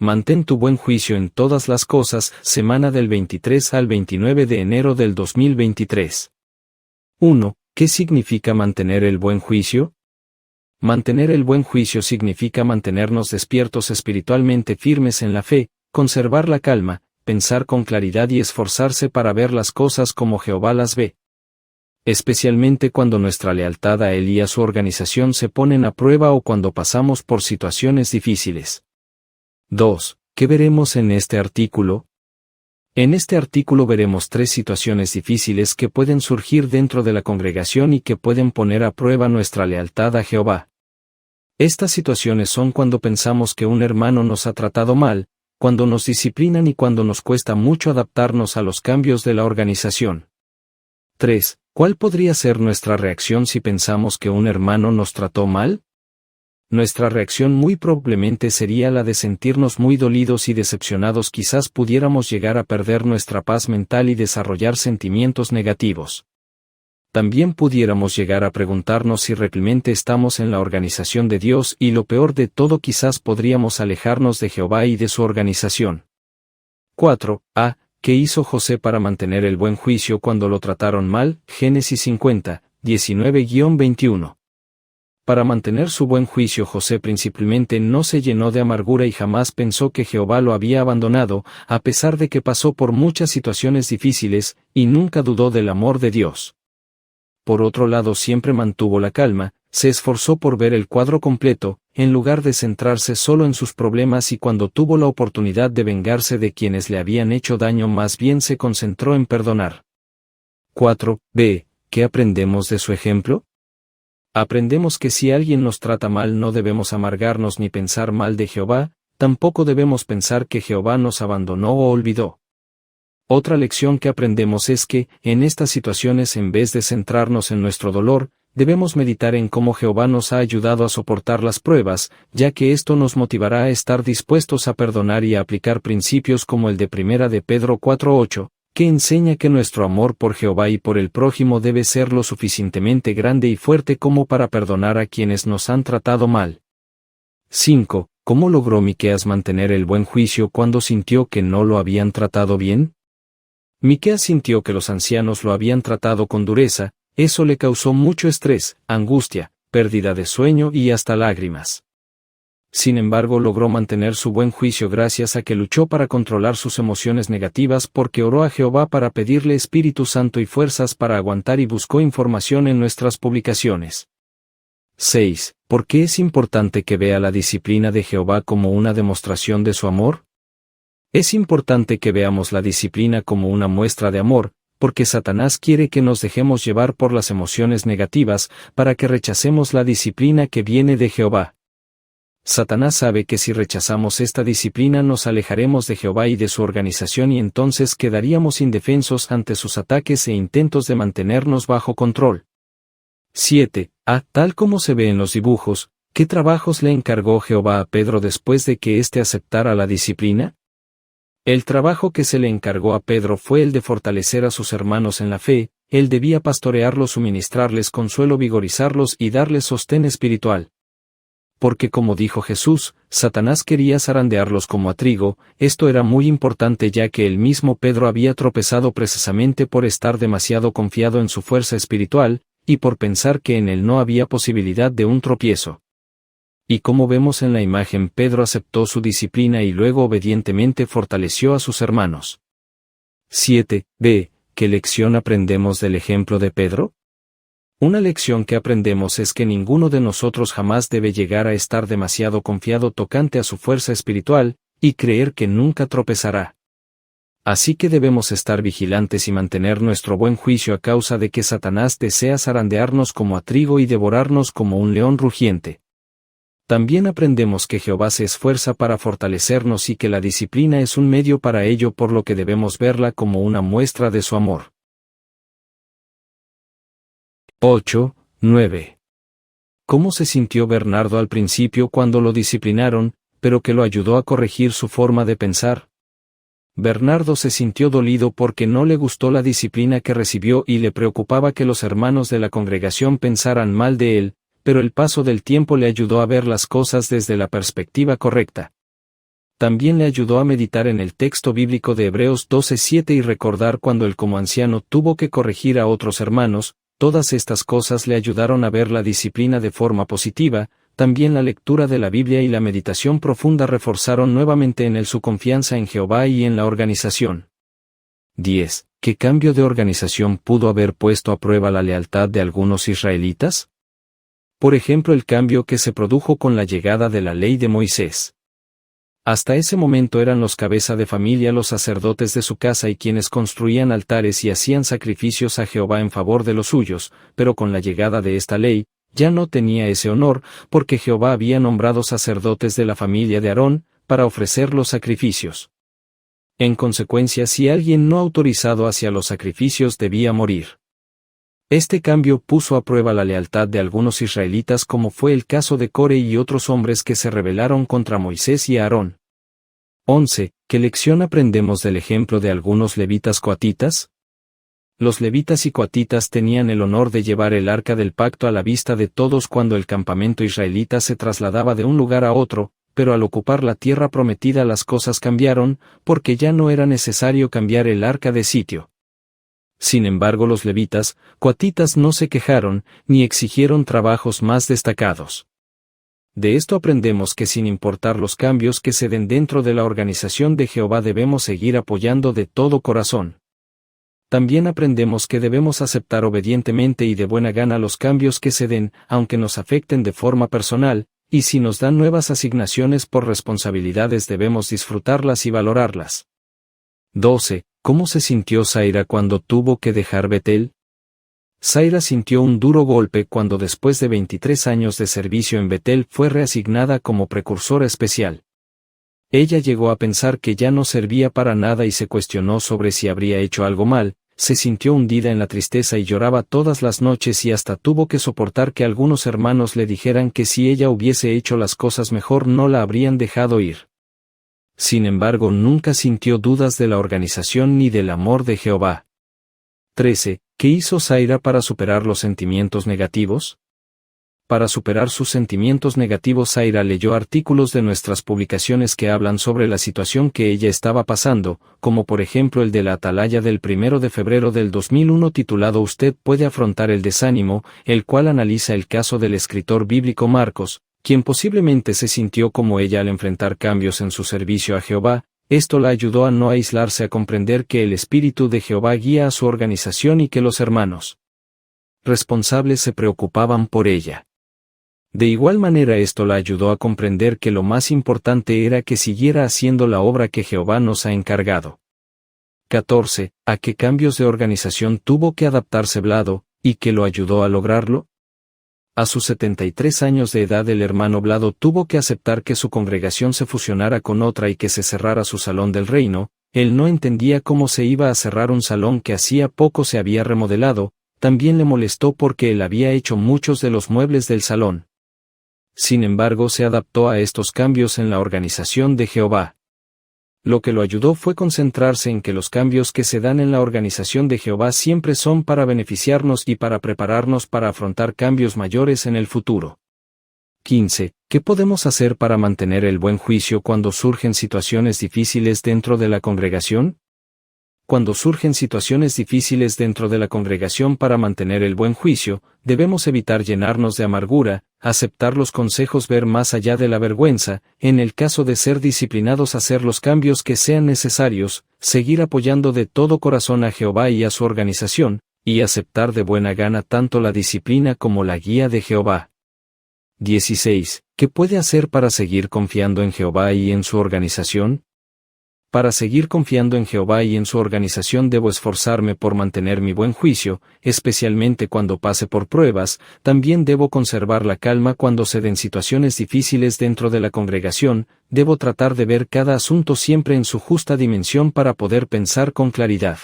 Mantén tu buen juicio en todas las cosas, semana del 23 al 29 de enero del 2023. 1. ¿Qué significa mantener el buen juicio? Mantener el buen juicio significa mantenernos despiertos espiritualmente firmes en la fe, conservar la calma, pensar con claridad y esforzarse para ver las cosas como Jehová las ve. Especialmente cuando nuestra lealtad a Él y a su organización se ponen a prueba o cuando pasamos por situaciones difíciles. 2. ¿Qué veremos en este artículo? En este artículo veremos 3 situaciones difíciles que pueden surgir dentro de la congregación y que pueden poner a prueba nuestra lealtad a Jehová. Estas situaciones son cuando pensamos que un hermano nos ha tratado mal, cuando nos disciplinan y cuando nos cuesta mucho adaptarnos a los cambios de la organización. 3. ¿Cuál podría ser nuestra reacción si pensamos que un hermano nos trató mal? Nuestra reacción muy probablemente sería la de sentirnos muy dolidos y decepcionados. Quizás pudiéramos llegar a perder nuestra paz mental y desarrollar sentimientos negativos. También pudiéramos llegar a preguntarnos si realmente estamos en la organización de Dios y lo peor de todo, quizás podríamos alejarnos de Jehová y de su organización. 4. ¿Qué hizo José para mantener el buen juicio cuando lo trataron mal? Génesis 50, 19-21. Para mantener su buen juicio, José principalmente no se llenó de amargura y jamás pensó que Jehová lo había abandonado, a pesar de que pasó por muchas situaciones difíciles, y nunca dudó del amor de Dios. Por otro lado, siempre mantuvo la calma, se esforzó por ver el cuadro completo, en lugar de centrarse solo en sus problemas, y cuando tuvo la oportunidad de vengarse de quienes le habían hecho daño, más bien se concentró en perdonar. 4. ¿Qué aprendemos de su ejemplo? Aprendemos que si alguien nos trata mal no debemos amargarnos ni pensar mal de Jehová, tampoco debemos pensar que Jehová nos abandonó o olvidó. Otra lección que aprendemos es que, en estas situaciones, en vez de centrarnos en nuestro dolor, debemos meditar en cómo Jehová nos ha ayudado a soportar las pruebas, ya que esto nos motivará a estar dispuestos a perdonar y a aplicar principios como el de 1 de Pedro 4:8, que enseña que nuestro amor por Jehová y por el prójimo debe ser lo suficientemente grande y fuerte como para perdonar a quienes nos han tratado mal. 5. ¿Cómo logró Miqueas mantener el buen juicio cuando sintió que no lo habían tratado bien? Miqueas sintió que los ancianos lo habían tratado con dureza. Eso le causó mucho estrés, angustia, pérdida de sueño y hasta lágrimas. Sin embargo, logró mantener su buen juicio gracias a que luchó para controlar sus emociones negativas, porque oró a Jehová para pedirle Espíritu Santo y fuerzas para aguantar, y buscó información en nuestras publicaciones. 6. ¿Por qué es importante que vea la disciplina de Jehová como una demostración de su amor? Es importante que veamos la disciplina como una muestra de amor, porque Satanás quiere que nos dejemos llevar por las emociones negativas, para que rechacemos la disciplina que viene de Jehová. Satanás sabe que si rechazamos esta disciplina nos alejaremos de Jehová y de su organización, y entonces quedaríamos indefensos ante sus ataques e intentos de mantenernos bajo control. 7. Tal como se ve en los dibujos, ¿qué trabajos le encargó Jehová a Pedro después de que éste aceptara la disciplina? El trabajo que se le encargó a Pedro fue el de fortalecer a sus hermanos en la fe. Él debía pastorearlos, suministrarles consuelo, vigorizarlos y darles sostén espiritual. Porque como dijo Jesús, Satanás quería zarandearlos como a trigo. Esto era muy importante, ya que el mismo Pedro había tropezado precisamente por estar demasiado confiado en su fuerza espiritual, y por pensar que en él no había posibilidad de un tropiezo. Y como vemos en la imagen, Pedro aceptó su disciplina y luego obedientemente fortaleció a sus hermanos. 7. ¿Qué lección aprendemos del ejemplo de Pedro? Una lección que aprendemos es que ninguno de nosotros jamás debe llegar a estar demasiado confiado tocante a su fuerza espiritual, y creer que nunca tropezará. Así que debemos estar vigilantes y mantener nuestro buen juicio a causa de que Satanás desea zarandearnos como a trigo y devorarnos como un león rugiente. También aprendemos que Jehová se esfuerza para fortalecernos y que la disciplina es un medio para ello, por lo que debemos verla como una muestra de su amor. 8.9. ¿Cómo se sintió Bernardo al principio cuando lo disciplinaron, pero que lo ayudó a corregir su forma de pensar? Bernardo se sintió dolido porque no le gustó la disciplina que recibió y le preocupaba que los hermanos de la congregación pensaran mal de él, pero el paso del tiempo le ayudó a ver las cosas desde la perspectiva correcta. También le ayudó a meditar en el texto bíblico de Hebreos 12:7 y recordar cuando él como anciano tuvo que corregir a otros hermanos. Todas estas cosas le ayudaron a ver la disciplina de forma positiva. También la lectura de la Biblia y la meditación profunda reforzaron nuevamente en él su confianza en Jehová y en la organización. 10. ¿Qué cambio de organización pudo haber puesto a prueba la lealtad de algunos israelitas? Por ejemplo, el cambio que se produjo con la llegada de la ley de Moisés. Hasta ese momento eran los cabeza de familia los sacerdotes de su casa y quienes construían altares y hacían sacrificios a Jehová en favor de los suyos, pero con la llegada de esta ley, ya no tenía ese honor, porque Jehová había nombrado sacerdotes de la familia de Aarón, para ofrecer los sacrificios. En consecuencia, si alguien no autorizado hacia los sacrificios debía morir. Este cambio puso a prueba la lealtad de algunos israelitas, como fue el caso de Core y otros hombres que se rebelaron contra Moisés y Aarón. 11. ¿Qué lección aprendemos del ejemplo de algunos levitas coatitas? Los levitas y coatitas tenían el honor de llevar el arca del pacto a la vista de todos cuando el campamento israelita se trasladaba de un lugar a otro, pero al ocupar la tierra prometida las cosas cambiaron, porque ya no era necesario cambiar el arca de sitio. Sin embargo, los levitas, coatitas no se quejaron, ni exigieron trabajos más destacados. De esto aprendemos que sin importar los cambios que se den dentro de la organización de Jehová debemos seguir apoyando de todo corazón. También aprendemos que debemos aceptar obedientemente y de buena gana los cambios que se den, aunque nos afecten de forma personal, y si nos dan nuevas asignaciones por responsabilidades debemos disfrutarlas y valorarlas. 12. ¿Cómo se sintió Zaira cuando tuvo que dejar Betel? Zaira sintió un duro golpe cuando después de 23 años de servicio en Betel fue reasignada como precursora especial. Ella llegó a pensar que ya no servía para nada y se cuestionó sobre si habría hecho algo mal, se sintió hundida en la tristeza y lloraba todas las noches y hasta tuvo que soportar que algunos hermanos le dijeran que si ella hubiese hecho las cosas mejor no la habrían dejado ir. Sin embargo, nunca sintió dudas de la organización ni del amor de Jehová. 13. ¿Qué hizo Zaira para superar los sentimientos negativos? Para superar sus sentimientos negativos, Zaira leyó artículos de nuestras publicaciones que hablan sobre la situación que ella estaba pasando, como por ejemplo el de la Atalaya del 1 de febrero del 2001 titulado Usted puede afrontar el desánimo, el cual analiza el caso del escritor bíblico Marcos, quien posiblemente se sintió como ella al enfrentar cambios en su servicio a Jehová. Esto la ayudó a no aislarse, a comprender que el Espíritu de Jehová guía a su organización y que los hermanos responsables se preocupaban por ella. De igual manera esto la ayudó a comprender que lo más importante era que siguiera haciendo la obra que Jehová nos ha encargado. 14. ¿A qué cambios de organización tuvo que adaptarse Blado, y qué lo ayudó a lograrlo? A sus 73 años de edad el hermano Blado tuvo que aceptar que su congregación se fusionara con otra y que se cerrara su salón del reino. Él no entendía cómo se iba a cerrar un salón que hacía poco se había remodelado. También le molestó porque él había hecho muchos de los muebles del salón. Sin embargo, se adaptó a estos cambios en la organización de Jehová. Lo que lo ayudó fue concentrarse en que los cambios que se dan en la organización de Jehová siempre son para beneficiarnos y para prepararnos para afrontar cambios mayores en el futuro. 15. ¿Qué podemos hacer para mantener el buen juicio cuando surgen situaciones difíciles dentro de la congregación? Cuando surgen situaciones difíciles dentro de la congregación, para mantener el buen juicio, debemos evitar llenarnos de amargura, aceptar los consejos, ver más allá de la vergüenza, en el caso de ser disciplinados hacer los cambios que sean necesarios, seguir apoyando de todo corazón a Jehová y a su organización, y aceptar de buena gana tanto la disciplina como la guía de Jehová. 16. ¿Qué puede hacer para seguir confiando en Jehová y en su organización? Para seguir confiando en Jehová y en su organización debo esforzarme por mantener mi buen juicio, especialmente cuando pase por pruebas. También debo conservar la calma cuando se den situaciones difíciles dentro de la congregación. Debo tratar de ver cada asunto siempre en su justa dimensión para poder pensar con claridad.